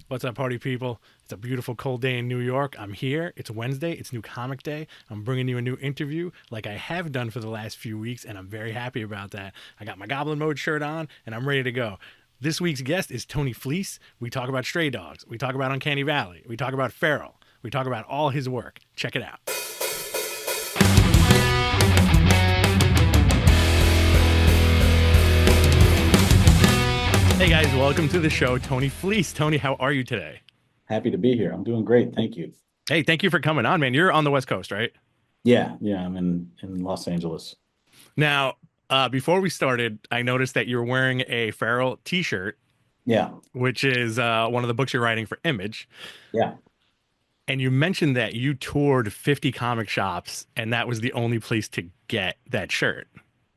What's up, party people? It's a beautiful cold day in New York. I'm here. It's Wednesday. It's New Comic Day. I'm bringing you a new interview like I have done for the last few weeks, and I'm very happy about that. I got my Goblin Mode shirt on, and I'm ready to go. This week's guest is Tony Fleecs. We talk about Stray Dogs. We talk about Uncanny Valley. We talk about Feral. We talk about all his work. Check it out. Hey guys, welcome to the show, Tony Fleecs. Tony, how are you today? Happy to be here. I'm doing great. Thank you. Hey, thank you for coming on, man. You're on the West Coast, right? Yeah, I'm in Los Angeles. Now, before we started, I noticed that you're wearing a Feral T-shirt, Yeah, which is one of the books you're writing for Image. yeah, And you mentioned that you toured 50 comic shops, and that was the only place to get that shirt.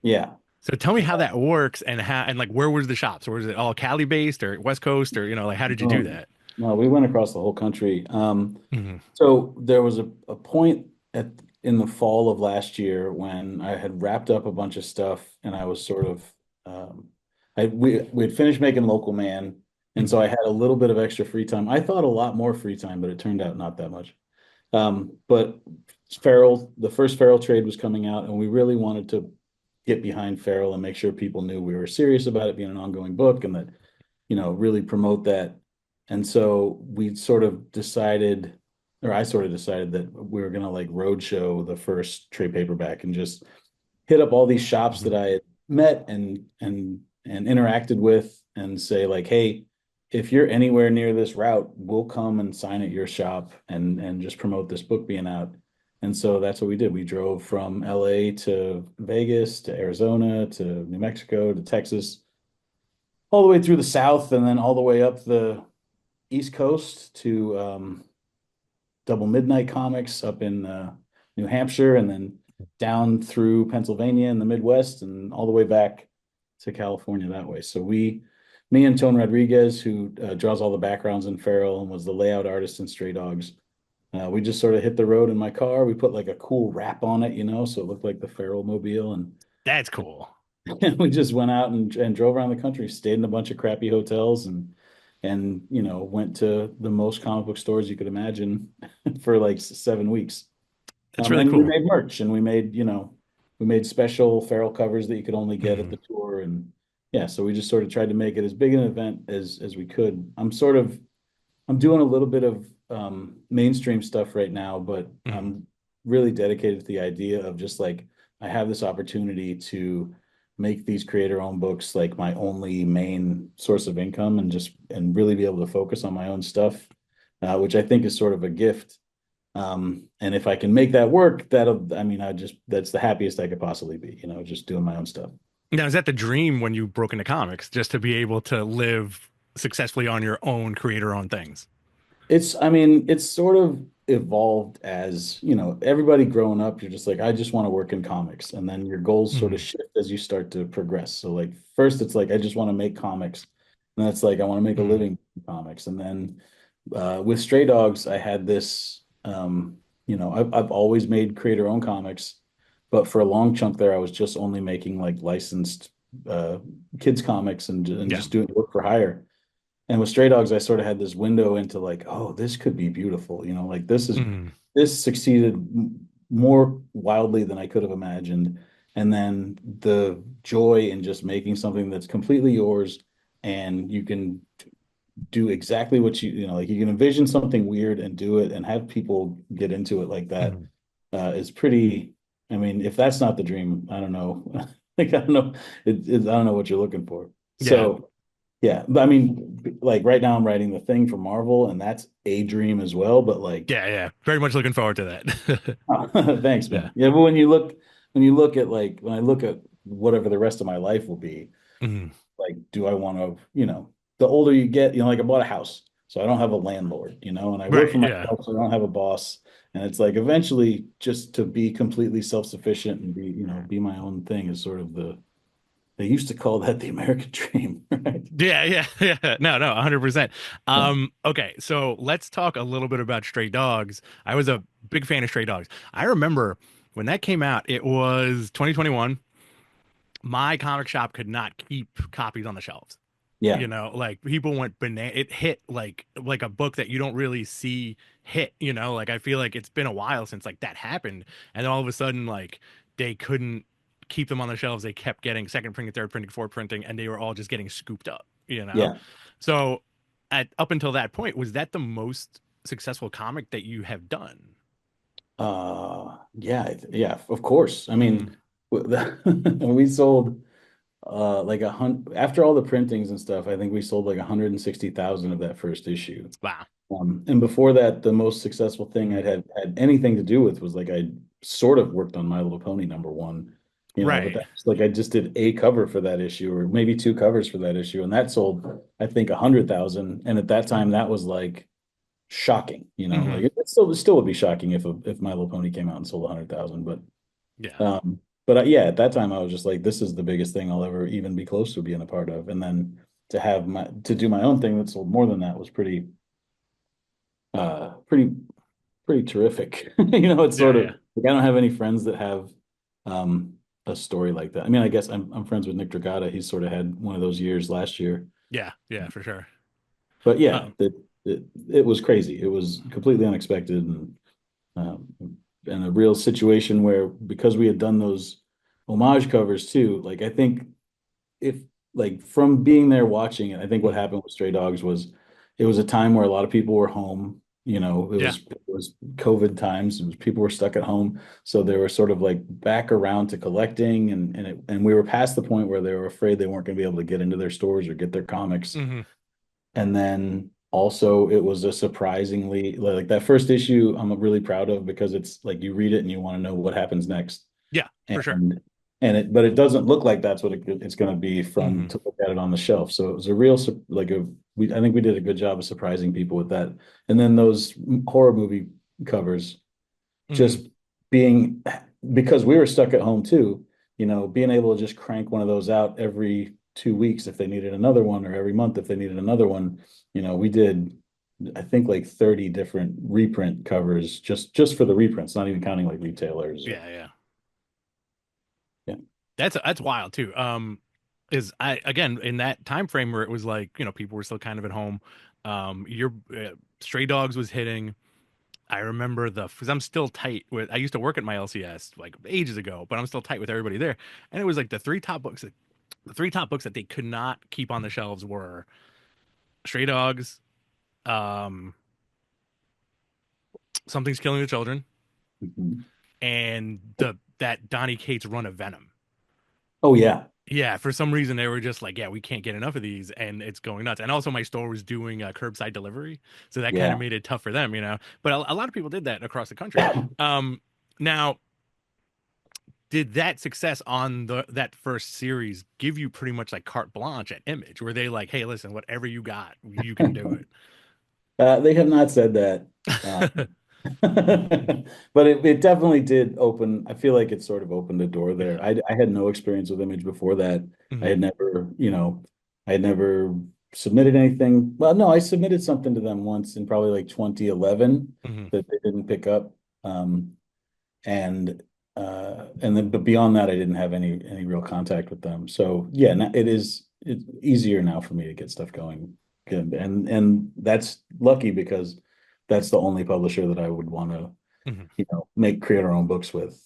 yeah. So tell me how that works, and how and like where was the shops? Or was it all Cali based or West Coast, or like how did you do No, that? no, we went across the whole country. Hmm. So there was a point in the fall of last year when I had wrapped up a bunch of stuff, and I was sort of we had finished making Local Man, and so Hmm. I had a little bit of extra free time. I thought a lot more free time, but it turned out not that much. But the first Feral trade was coming out, and we really wanted to get behind Feral and make sure people knew we were serious about it being an ongoing book and that, really promote that. And so we sort of decided, or I sort of decided that we were going to like roadshow the first trade paperback and just hit up all these shops that Hmm. I had met and interacted with and say like, hey, if you're anywhere near this route, we'll come and sign at your shop and just promote this book being out. And so that's what we did. We drove from LA to Vegas to Arizona to New Mexico to Texas, all the way through the South, and then all the way up the East Coast to Double Midnight Comics up in New Hampshire, and then down through Pennsylvania and the Midwest, and all the way back to California that way. So me and Tone Rodriguez, who draws all the backgrounds in Feral and was the layout artist in Stray Dogs, we just sort of hit the road in my car. We put like a cool wrap on it, so it looked like the Feral mobile, and That's cool. we just went out and drove around the country, stayed in a bunch of crappy hotels, and went to the most comic book stores you could imagine for like 7 weeks. That's really And we cool. made merch, and we made special Feral covers that you could only get at Hmm. the tour, and yeah, so we just sort of tried to make it as big an event as we could. I'm doing a little bit of mainstream stuff right now, but Hmm. I'm really dedicated to the idea of just like I have this opportunity to make these creator-owned books like my only main source of income, and really be able to focus on my own stuff, which I think is sort of a gift. And if I can make that work, I mean, that's the happiest I could possibly be, just doing my own stuff. Now, is that the dream when you broke into comics, just to be able to live successfully on your own creator-owned things? I mean, it's sort of evolved as, everybody growing up, you're just like, I just want to work in comics. And then your goals sort of Hmm. shift as you start to progress. So like first it's like I just want to make comics. And that's like I want to make a Hmm. living in comics. And then with Stray Dogs, I had this I've always made creator owned comics, but for a long chunk there, I was just only making like licensed uh kids comics and Yeah. just doing work for hire. And with Stray Dogs, I sort of had this window into like, oh, this could be beautiful. Like Hmm. this succeeded more wildly than I could have imagined. And then the joy in just making something that's completely yours, and you can do exactly what like you can envision something weird and do it and have people get into it like that, Hmm. is pretty. I mean, if that's not the dream, I don't know. Like, I don't know. I don't know what you're looking for. Yeah. So yeah, but I mean, like right now I'm writing the thing for Marvel, and that's a dream as well. But like, Yeah. Yeah. Very much looking forward to that. thanks, Yeah. man. Yeah, but when you look at like when I look at whatever the rest of my life will be, Hmm. like, do I want to, the older you get, like I bought a house, so I don't have a landlord, and I work Right. for Yeah. myself, so I don't have a boss. And it's like eventually just to be completely self-sufficient and be my own thing is sort of they used to call that the American dream, right? Yeah. Yeah. Yeah. No, no, 100%. Yeah. Okay. So let's talk a little bit about Stray Dogs. I was a big fan of Stray Dogs. I remember when that came out, it was 2021. My comic shop could not keep copies on the shelves. Yeah. You know, like people went banana. It hit like a book that you don't really see hit. You know, like I feel like it's been a while since like that happened, and then all of a sudden like they couldn't keep them on the shelves. They kept getting second printing, third printing, fourth printing, and they were all just getting scooped up. You know, Yeah. so at up until that point, was that the most successful comic that you have done? Yeah, yeah, of course. I Mm, mean, we sold like a hundred after all the printings and stuff. I think we sold like 160,000 of that first issue. wow. And before that, the most successful thing I'd Mm, had anything to do with was like I sort of worked on My Little Pony #1, but right. that's like I just did a cover for that issue or maybe two covers for that issue, and that sold I think 100,000. And at that time, that was like shocking. Hmm. Like it still would be shocking if My Little Pony came out and sold 100,000, Yeah. yeah, at that time I was just like, this is the biggest thing I'll ever even be close to being a part of, and then to do my own thing that sold more than that was pretty pretty terrific. It's Yeah. sort Yeah. of like I don't have any friends that have um a story like that. I mean, I guess I'm friends with Nick Dragata. He sort of had one of those years last year. Yeah. Yeah. For sure. But yeah, Um, it was crazy. It was completely unexpected, um, and a real situation where because we had done those homage covers too, like I think if like from being there watching it, I think what mm, happened with Stray Dogs was it was a time where a lot of people were home. yeah. It was COVID times. It was people were stuck at home, so they were sort of like back around to collecting, and we were past the point where they were afraid they weren't going to be able to get into their stores or get their comics. Hmm. And then also it was a surprisingly like that first issue I'm really proud of because it's like you read it and you want to know what happens next. Yeah. For sure. And but it doesn't look like that's what it's going to be from Hmm. to look at it on the shelf. So it was a real like a I think we did a good job of surprising people with that. And then those horror movie covers Hmm. just being because we were stuck at home too, being able to just crank one of those out every 2 weeks if they needed another one, or every month if they needed another one. We did I think like 30 different reprint covers just for the reprints, not even counting like retailers or Yeah. Yeah. yeah. That's wild too. Is I again in that time frame where it was like people were still kind of at home. Your Stray Dogs was hitting. I remember because I'm still tight with. I used to work at my LCS like ages ago, but I'm still tight with everybody there. And it was like the three top books that they could not keep on the shelves were Stray Dogs, um, Something's Killing the Children, Mhm. and the that Donny Cates run of Venom. Oh yeah. Yeah, for some reason they were just like, yeah, we can't get enough of these, and it's going nuts. And also, my store was doing curbside delivery, so that kind of Yeah. made it tough for them. But a lot of people did that across the country. Now, did that success on that first series give you pretty much like carte blanche at Image? Were they like, hey, listen, whatever you got, you can do They have not said that. Uh, it? but it definitely did open. I feel like it sort of opened the door Yeah. there. I had no experience with Image before that. I Hmm. had never, I had never submitted anything. Well, no, I submitted something to them once in probably like 2011 Hmm. that they didn't pick up. Um, and then but beyond that, I didn't have any real contact with them. So yeah, it's easier now for me to get stuff going. Good. And that's lucky because that's the only publisher that I would want to, Hmm. make create our own books with.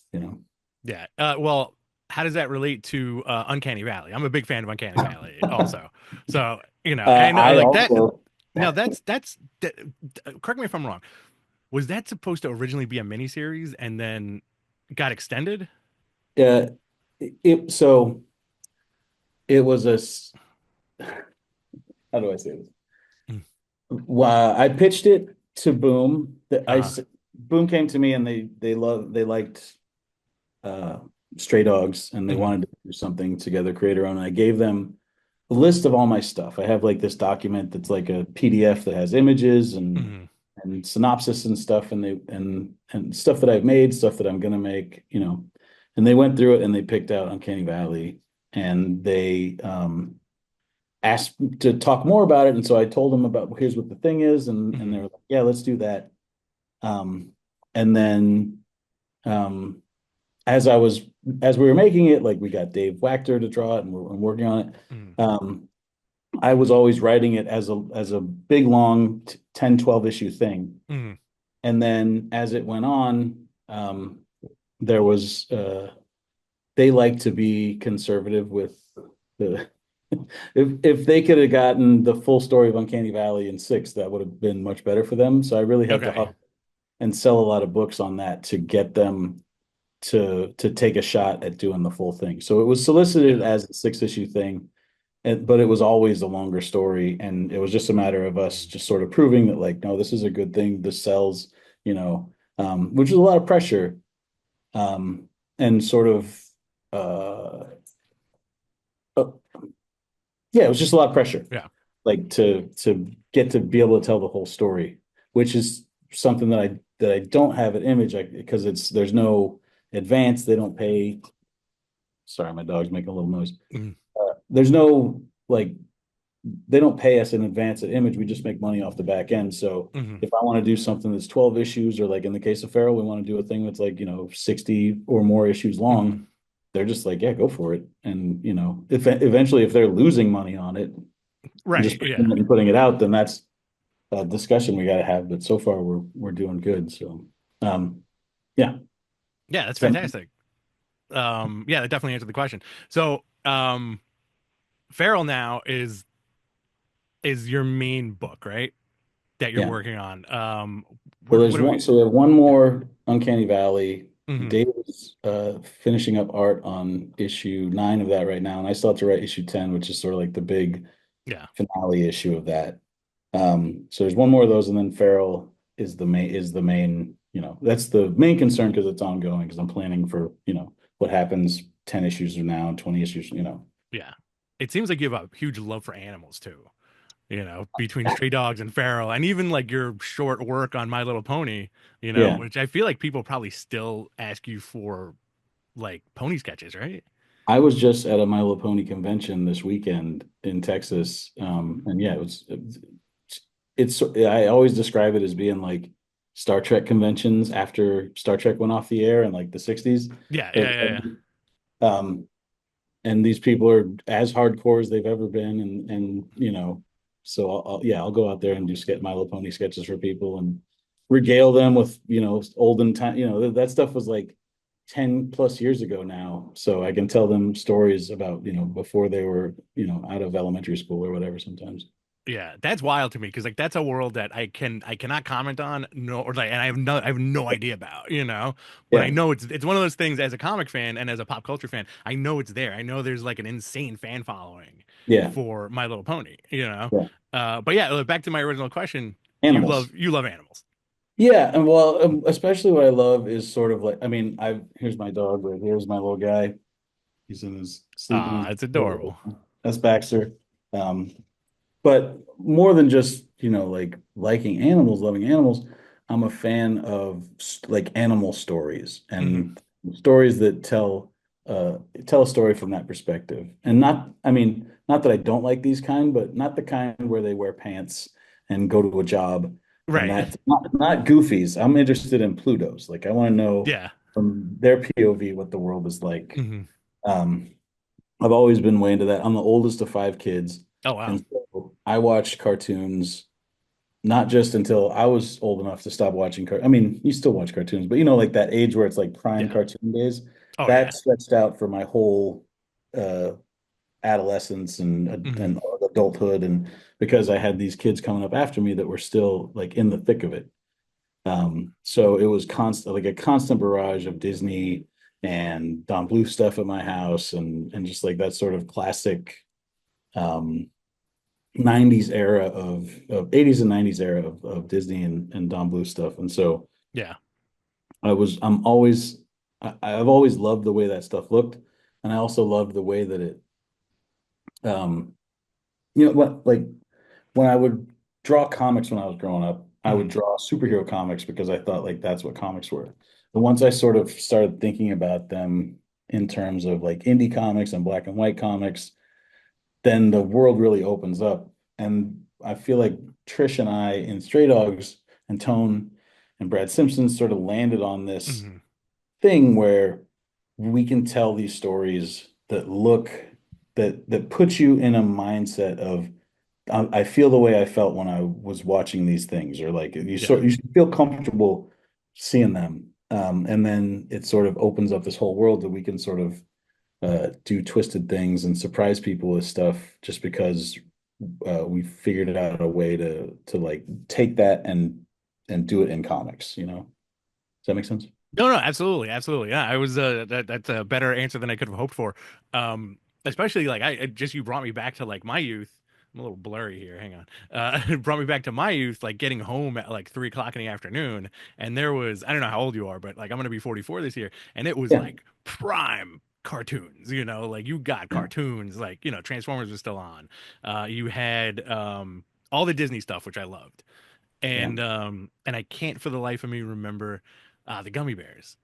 Yeah. Well, how does that relate to Uncanny Valley? I'm a big fan of Uncanny Valley, also. So and I like that. also Now correct me if I'm wrong. Was that supposed to originally be a miniseries and then got extended? uh so it was how do I say this? Well, I pitched it to Boom. Uh-huh. Boom came to me and they liked uh, Stray Dogs, and they Hmm. wanted to do something together, create their own. And I gave them a list of all my stuff. I have like this document that's like a PDF that has images Hmm. and synopsis and stuff, and stuff that I've made, stuff that I'm gonna make. And they went through it and they picked out Uncanny Valley, and they asked to talk more about it. And so I told them about here's what the thing is, and they Hmm. were like, yeah, let's do that. Um, and then um, as I was as we were making it, like we got Dave Wachter to draw it, and we're working on it. Hmm. Um, I was always writing it as a big long 10, 12 issue thing. Hmm. And then as it went on, there was they like to be conservative with the if they could have gotten the full story of Uncanny Valley in six, that would have been much better for them. So I really had to Okay. hustle and sell a lot of books on that to get them to take a shot at doing the full thing. So it was solicited Yeah. as a six issue thing, but it was always a longer story, and it was just a matter of us just sort of proving that like, no, this is a good thing. This sells, which is a lot of pressure, um, and sort of uh, uh, yeah, it was just a lot of pressure, Yeah. like to get to be able to tell the whole story, which is something that I don't have at Image because it's there's no advance. They don't pay. Sorry, my dog's making a little noise. Mhm. There's no like they don't pay us in advance at Image. We just make money off the back end. So Mhm. if I want to do something that's 12 issues, or like in the case of Farrell, we want to do a thing that's like, 60 or more issues Mhm. long, they're just like, yeah, go for it. And, if eventually if they're losing money on it and Right. just Yeah. putting it out, then that's a discussion we got to have. But so far we're doing good. So, yeah. Yeah, that's So, fantastic. Yeah, that definitely answered the question. So, Feral now is your main book, right? That you're yeah. working on. So What there's do one. we? So we have one Yeah. more Uncanny Valley. Hmm. Dave is finishing up art on issue 9 of that right now, and I still have to write issue 10, which is sort of like the big Yeah. finale issue of that. So there's one more of those, and then Feral is the main. That's the main concern because it's ongoing. Because I'm planning for what happens 10 issues from now and 20 issues. Yeah. It seems like you have a huge love for animals too. Between Stray Dogs and Feral, and even like your short work on My Little Pony. Yeah, Which I feel like people probably still ask you for like pony sketches, right? I was just at a My Little Pony convention this weekend in Texas, and yeah, it's I always describe it as being like Star Trek conventions after Star Trek went off the air in like the 60s Yeah. or Yeah. the Yeah. Yeah. 70s. And these people are as hardcore as they've ever been, and so yeah, I'll go out there and just get My Little Pony sketches for people and regale them with olden time. That stuff was like 10 plus years ago now, so I can tell them stories about before they were out of elementary school or whatever sometimes. Yeah, that's wild to me because like that's a world that I cannot comment on, no, or like, and I have no idea about, but I Yeah, know it's one of those things as a comic fan and as a pop culture fan, I know it's there. I know there's like an insane fan following yeah, for My Little Pony. yeah. But yeah, back to my original question, Animals. you love animals. Yeah, and well, especially what I love is sort of like, I mean, I here's my dog right here's my little guy. He's in his sleeping in Ah, his it's adorable. that's Baxter. Um, but more than just, like liking animals, loving animals, I'm a fan of like animal stories Hmm. and stories that tell a story from that perspective. And not, I mean, not that I don't like these kind, but not the kind where they wear pants and go to a job and Right. that not goofies. I'm interested in Plutos. Like I want to know Yeah. from their POV what the world is like. Hmm. Um, I've always been way into that. I'm the oldest of 5 kids, Oh wow. and so I watched cartoons not just until I was old enough to stop watching I mean, you still watch cartoons, but like that age where it's like prime Yeah. cartoon days, Oh that yeah. stretched out for my whole uh adolescence Hmm. and adulthood, and because I had these kids coming up after me that were still like in the thick of it. So it was constant, like a constant barrage of Disney and Don Bluth stuff at my house, and just like that sort of classic um 90s era of 80s and 90s era of Disney and Don Bluth stuff. And so Yeah. I'm always I've always loved the way that stuff looked. And I also loved the way that it um what like when I would draw comics when I was growing up, I would Hmm. draw superhero comics because I thought like that's what comics were. But once I sort of started thinking about them in terms of like indie comics and black and white comics, then the world really opens up. And I feel like Trish and I in Stray Dogs and Tone and Brad Simpson sort of landed on this Hmm. thing where we can tell these stories that put you in a mindset of I feel the way I felt when I was watching these things, or like Yeah. you feel comfortable seeing them. And then it sort of opens up this whole world that we can sort of do twisted things and surprise people with stuff just because we figured out a way to like take that and do it in comics, you know? Does that make sense? No, no, absolutely, absolutely. Yeah, I was that's a better answer than I could have hoped for. Especially like just you brought me back to like my youth. I'm a little blurry here. Hang on. It brought me back to my youth, like getting home at like 3 o'clock in the afternoon, and there was I don't know how old you are, but like I'm gonna be 44 this year, and it was Yeah. like prime cartoons. You know, like you got Yeah. cartoons, like you know Transformers was still on. You had all the Disney stuff, which I loved, Yeah. and I can't for the life of me remember the gummy bears.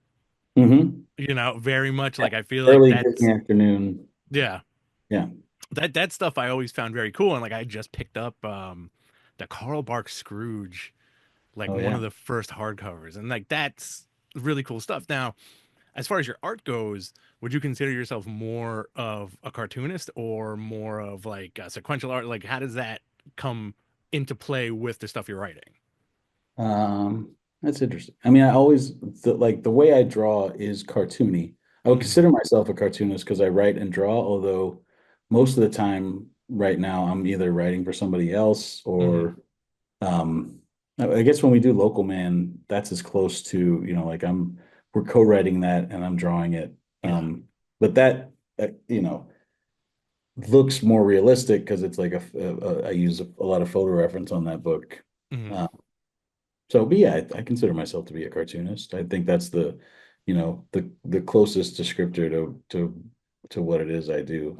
Hmm. You know, very much Yeah. like I feel like Early Disney that's afternoon. yeah. Yeah. That stuff I always found very cool. And like I just picked up the Carl Barks Scrooge, like Oh one of yeah. the first hardcovers. And like that's really cool stuff. Now, as far as your art goes, would you consider yourself more of a cartoonist or more of like sequential art? Like how does that come into play with the stuff you're writing? That's interesting. I mean, I always like the way I draw is cartoony. I would Hmm. consider myself a cartoonist because I write and draw, although most of the time right now I'm either writing for somebody else Hmm. or I guess when we do Local Man, that's as close to, like we're co-writing that and I'm drawing it. Yeah. But that looks more realistic because it's like I use a lot of photo reference on that book. Hmm. Uh, so, but yeah, I consider myself to be a cartoonist. I think that's the closest descriptor to what it is I do.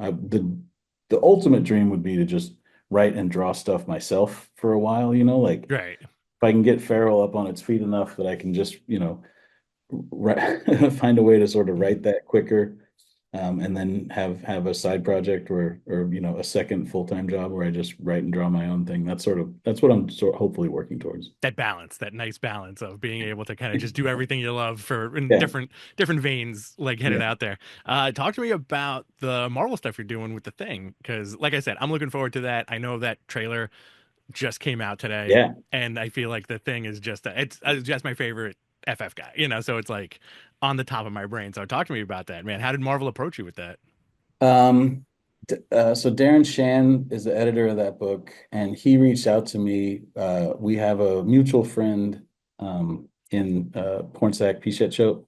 The ultimate dream would be to just write and draw stuff myself for a while, like Right. if I can get Feral up on its feet enough that I can just, find a way to sort of Hmm. write that quicker, and then have a side project or a second full-time job where I just write and draw my own thing. That's what I'm sort of hopefully working towards. That balance, that nice balance of being able to kind of just do everything you love for in Yeah, different veins, like headed yeah, out there. Talk to me about the Marvel stuff you're doing with the thing, because like I said, I'm looking forward to that. I know that trailer just came out today, yeah. and I feel like the thing is it's just my favorite FF guy, you know. So it's like on the top of my brain. So talk to me about that, man. How did Marvel approach you with that? So Darren Shan is the editor of that book, and he reached out to me. We have a mutual friend in Pornsack Pichet Show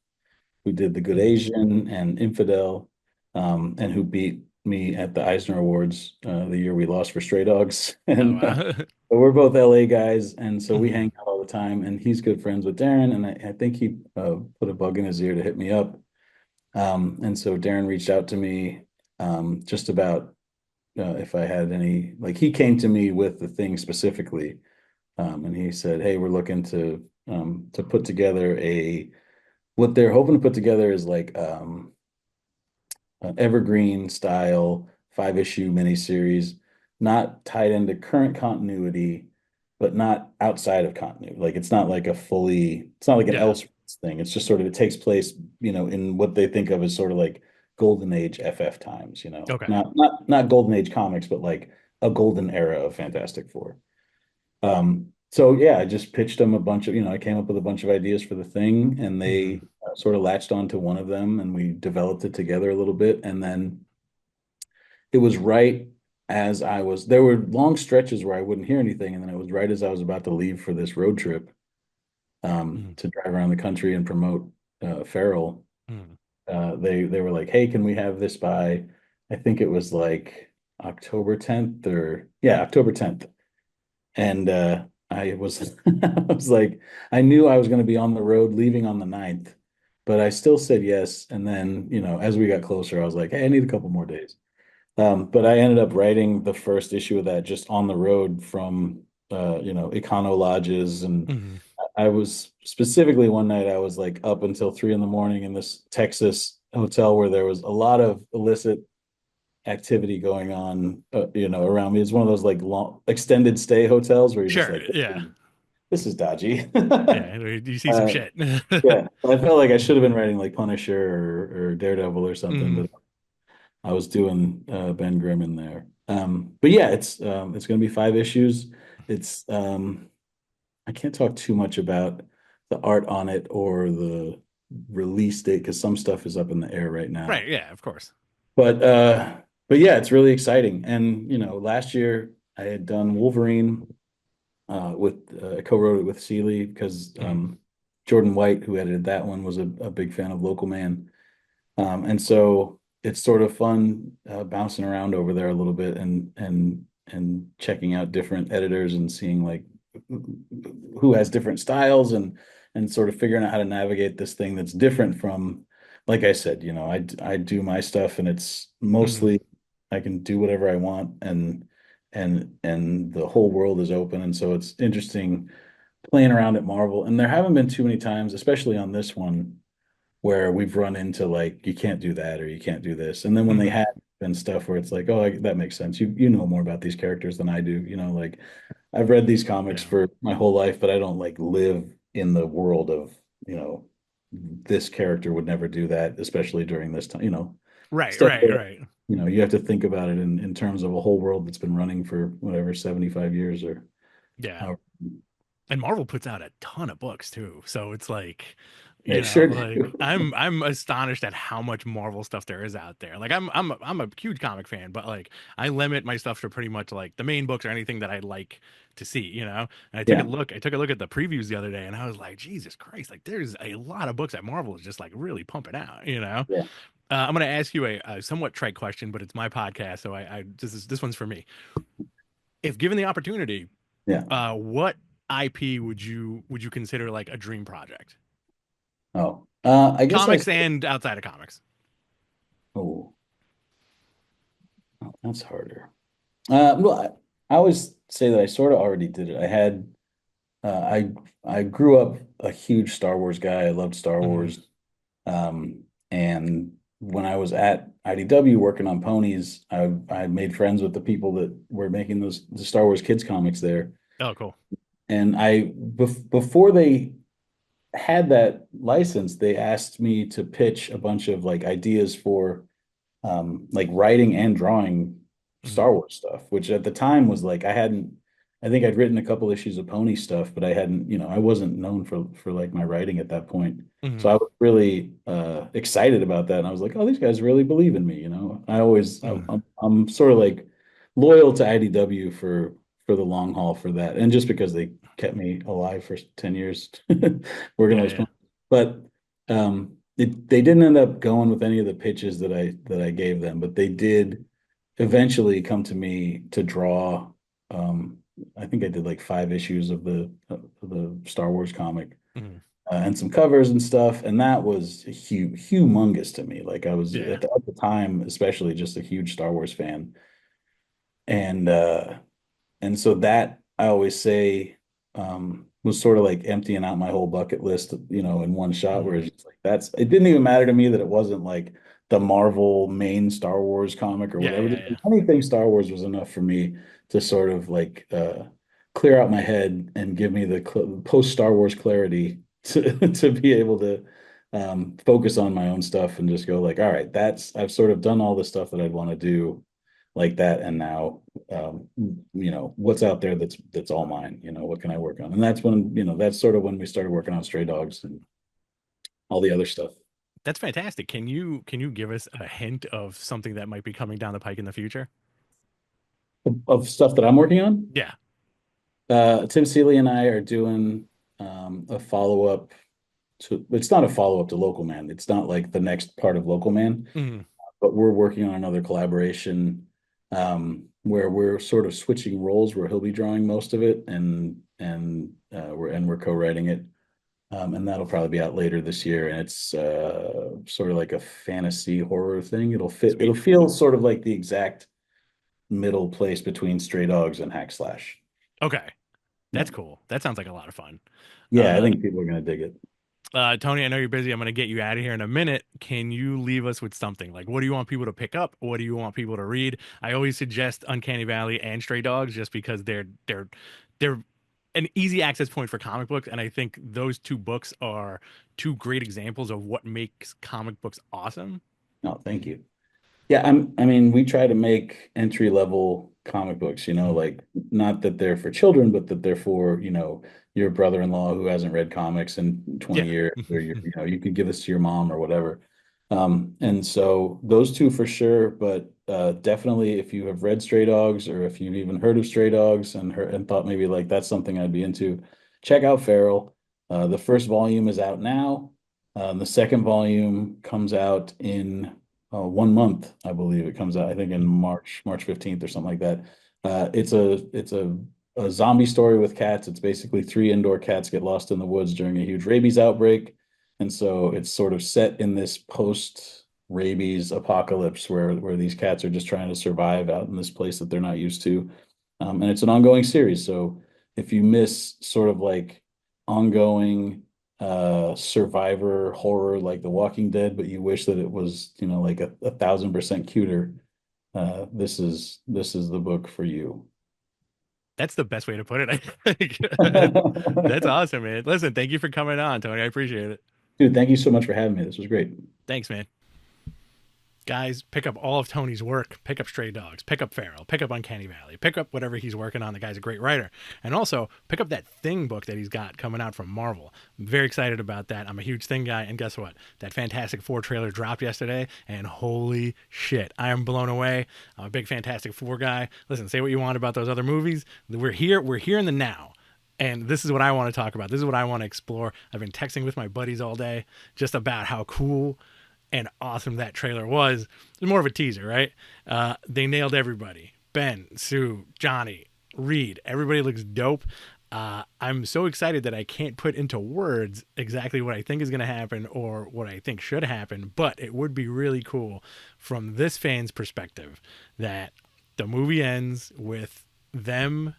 who did The Good Mhm. Asian and Infidel, and who beat me at the Eisner Awards the year we lost for Stray Dogs. Oh And wow. but we're both LA guys, and so we Mhm. hang out all the time. And he's good friends with Darren, and I think he put a bug in his ear to hit me up. And so Darren reached out to me just about if I had any, like he came to me with the thing specifically, and he said, "Hey, we're looking to put together what they're hoping to put together is like an evergreen style 5-issue miniseries, not tied into current continuity, but not outside of continuity. Like it's not like an Yeah. Elseworlds thing. It's just sort of it takes place, in what they think of as sort of like golden age FF times, Okay. not golden age comics, but like a golden era of Fantastic Four. So yeah, I just pitched them a bunch of, I came up with a bunch of ideas for the thing, and Hmm. they sort of latched onto one of them, and we developed it together a little bit. And then it was right as there were long stretches where I wouldn't hear anything, and then it was right as I was about to leave for this road trip Hmm. to drive around the country and promote Feral. Hmm. They were like, "Hey, can we have this by?" I think it was like October 10th, or yeah, October 10th. And I was I was like, I knew I was going to be on the road leaving on the 9th, but I still said yes. And then, as we got closer, I was like, hey, I need a couple more days. But I ended up writing the first issue of that just on the road from econo lodges. And Hmm. I was specifically one night I was like up until 3 in the morning in this Texas hotel where there was a lot of illicit activity going on, around me. It's one of those like long extended stay hotels where you're just Sure. like, Yeah. this is dodgy. Yeah. You see some Uh, shit. yeah, I felt like I should have been writing like Punisher or Daredevil or something, Hmm. but I was doing Ben Grimm in there. But yeah, it's going to be 5 issues. It's I can't talk too much about the art on it or the release date because some stuff is up in the air right now. Right. Yeah. Of course. But uh, but yeah, it's really exciting. And last year I had done Wolverine I co-wrote it with Seeley because Mhm. Jordan White, who edited that one, was a big fan of Local Man. And so it's sort of fun bouncing around over there a little bit and checking out different editors and seeing like who has different styles and sort of figuring out how to navigate this thing that's different from, like I said, I do my stuff and it's Mhm. mostly I can do whatever I want and the whole world is open. And so it's interesting playing around at Marvel. And there haven't been too many times, especially on this one, where we've run into like you can't do that or you can't do this. And then when they Mhm. have been stuff where it's like, oh, that makes sense. You know more about these characters than I do. Like I've read these comics Yeah. for my whole life, but I don't like live in the world of, you know, this character would never do that, especially during this time, Right. stuff Right. that, Right. you have to think about it in terms of a whole world that's been running for whatever, 75 years or Yeah. how And Marvel puts out a ton of books too. So it's like, they sure like do. I'm astonished at how much Marvel stuff there is out there. Like I'm a huge comic fan, but like I limit my stuff to pretty much like the main books or anything that I like to see, you know? And Yeah. I took a look at the previews the other day and I was like, Jesus Christ, like there's a lot of books that Marvel is just like really pumping out, you know? Yeah. I'm going to ask you a somewhat trite question, but it's my podcast, so this one's for me. If given the opportunity, Yeah. what IP would you consider like a dream project? Oh, I guess Comics and outside of comics. oh, that's harder. Well, I always say that I sort of already did it. I grew up a huge Star Wars guy. I loved Star Hmm. Wars. And when I was at IDW working on ponies, I made friends with the people that were making the Star Wars kids comics there. Oh, cool. And before they had that license, they asked me to pitch a bunch of like ideas for like writing and drawing Hmm. Star Wars stuff, which at the time was like I think I'd written a couple issues of pony stuff, but I hadn't, I wasn't known for like my writing at that point. So Hmm. I was really excited about that. And I was like, oh, these guys really believe in me, Hmm. I'm sort of like loyal to IDW for the long haul for that. And just because they kept me alive for 10 years working on Yeah, those yeah. ponies. But they didn't end up going with any of the pitches that I gave them, but they did eventually come to me to draw. Um, I think I did like 5 issues of the Star Wars comic Hmm. and some covers and stuff, and that was humongous to me. Like I was Yeah. at the time, especially just a huge Star Wars fan, and and so that I always say was sort of like emptying out my whole bucket list, in one shot. Where Hmm. it's just like it didn't even matter to me that it wasn't like the Marvel main Star Wars comic or Yeah, whatever. yeah, Just yeah. anything Star Wars was enough for me to sort of like clear out my head and give me the post Star Wars clarity to be able to focus on my own stuff and just go like, all right, I've sort of done all the stuff that I'd want to do like that, and now what's out there that's all mine. What can I work on? And that's sort of when we started working on Stray Dogs and all the other stuff That's fantastic. Can you give us a hint of something that might be coming down the pike in the future? of stuff that I'm working on. Yeah. Tim Seeley and I are doing a follow-up to, it's not a follow-up to Local Man. It's not like the next part of Local Man, Hmm. but we're working on another collaboration where we're sort of switching roles where he'll be drawing most of it and we're co-writing it. And that'll probably be out later this year. And it's sort of like a fantasy horror thing. It'll Sweet. feel sort of like the exact middle place between Stray Dogs and Hack Slash. Okay. Yeah. That's cool. That sounds like a lot of fun. Yeah, I Uh, think people are gonna dig it. Tony, I know you're busy. I'm going to get you out of here in a minute. Can you leave us with something? Like, what do you want people to pick up? What do you want people to read? I always suggest Uncanny Valley and Stray Dogs just because they're an easy access point for comic books, and I think those two books are two great examples of what makes comic books awesome. No, thank you. Yeah, I mean, we try to make entry level comic books, Mm. like not that they're for children, but that they're for, your brother-in-law who hasn't read comics in 20 Yeah. years, or you could give this to your mom or whatever. And so those two for sure, but definitely if you have read Stray Dogs, or if you've even heard of Stray Dogs and thought maybe like that's something I'd be into, check out Feral. The first volume is out now. The second volume comes out in 1 month, I believe it comes out. I think in March 15th or something like that. It's a zombie story with cats. It's basically three indoor cats get lost in the woods during a huge rabies outbreak, and so it's sort of set in this post rabies apocalypse where these cats are just trying to survive out in this place that they're not used to. And it's an ongoing series. So if you miss sort of like ongoing survivor horror like The Walking Dead, but you wish that it was, like a 1,000% cuter, this is the book for you. That's the best way to put it, I think. That's awesome, man. Listen, thank you for coming on, Tony. I appreciate it. Dude, thank you so much for having me. This was great. Thanks, man. Guys, pick up all of Tony's work. Pick up Stray Dogs. Pick up Feral. Pick up Uncanny Valley. Pick up whatever he's working on. The guy's a great writer. And also, pick up that Thing book that he's got coming out from Marvel. I'm very excited about that. I'm a huge Thing guy. And guess what? That Fantastic Four trailer dropped yesterday. And holy shit, I am blown away. I'm a big Fantastic Four guy. Listen, say what you want about those other movies. We're here. We're here in the now. And this is what I want to talk about. This is what I want to explore. I've been texting with my buddies all day just about how cool and awesome that trailer was. It's more of a teaser, right? They nailed everybody. Ben, Sue, Johnny, Reed. Everybody looks dope. I'm so excited that I can't put into words exactly what I think is going to happen or what I think should happen, but it would be really cool from this fan's perspective that the movie ends with them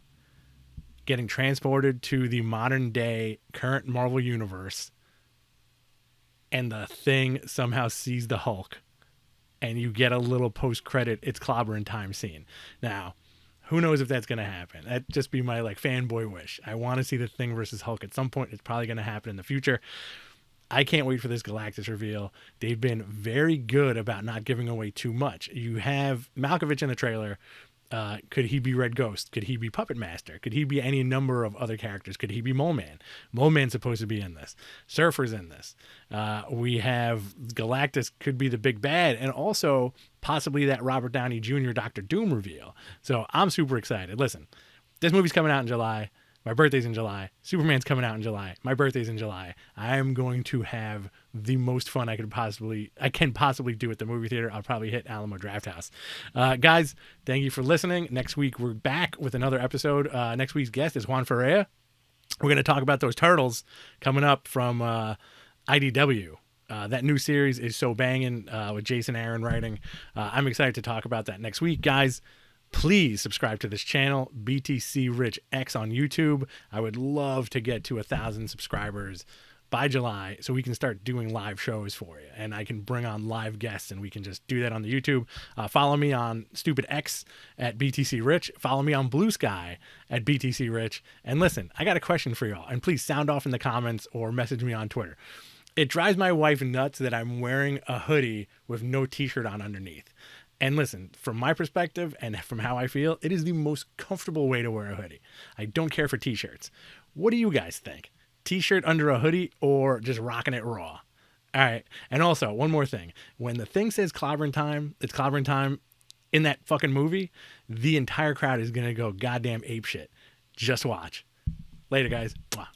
getting transported to the modern day current Marvel universe, and the Thing somehow sees the Hulk, and you get a little post credit it's clobbering time scene. Now, who knows if that's gonna happen? That'd just be my like fanboy wish. I want to see the Thing versus Hulk at some point. It's probably gonna happen in the future. I can't wait for this Galactus reveal. They've been very good about not giving away too much. You have Malkovich in the trailer. Could he be Red Ghost? Could he be Puppet Master? Could he be any number of other characters? Could he be Mole Man? Mole Man's supposed to be in this. Surfer's in this. We have Galactus could be the big bad, and also possibly that Robert Downey Jr. Doctor Doom reveal. So I'm super excited. Listen, this movie's coming out in July. My birthday's in July. Superman's coming out in July. My birthday's in July. I am going to have the most fun I can possibly do at the movie theater. I'll probably hit Alamo Drafthouse. Guys, thank you for listening. Next week we're back with another episode. Next week's guest is Juan Ferreira. We're going to talk about those turtles coming up from IDW. That new series is so banging with Jason Aaron writing. I'm excited to talk about that next week, guys. Please subscribe to this channel, BTC Rich X on YouTube. I would love to get to 1,000 subscribers by July so we can start doing live shows for you, and I can bring on live guests and we can just do that on the YouTube. Follow me on Stupid X at BTC Rich. Follow me on Blue Sky at BTC Rich. And listen, I got a question for y'all, and please sound off in the comments or message me on Twitter. It drives my wife nuts that I'm wearing a hoodie with no t-shirt on underneath. And listen, from my perspective and from how I feel, it is the most comfortable way to wear a hoodie. I don't care for t-shirts. What do you guys think? T-shirt under a hoodie or just rocking it raw? All right. And also, one more thing. When the Thing says clobbering time, it's clobbering time in that fucking movie, the entire crowd is going to go goddamn ape shit. Just watch. Later, guys. Mwah.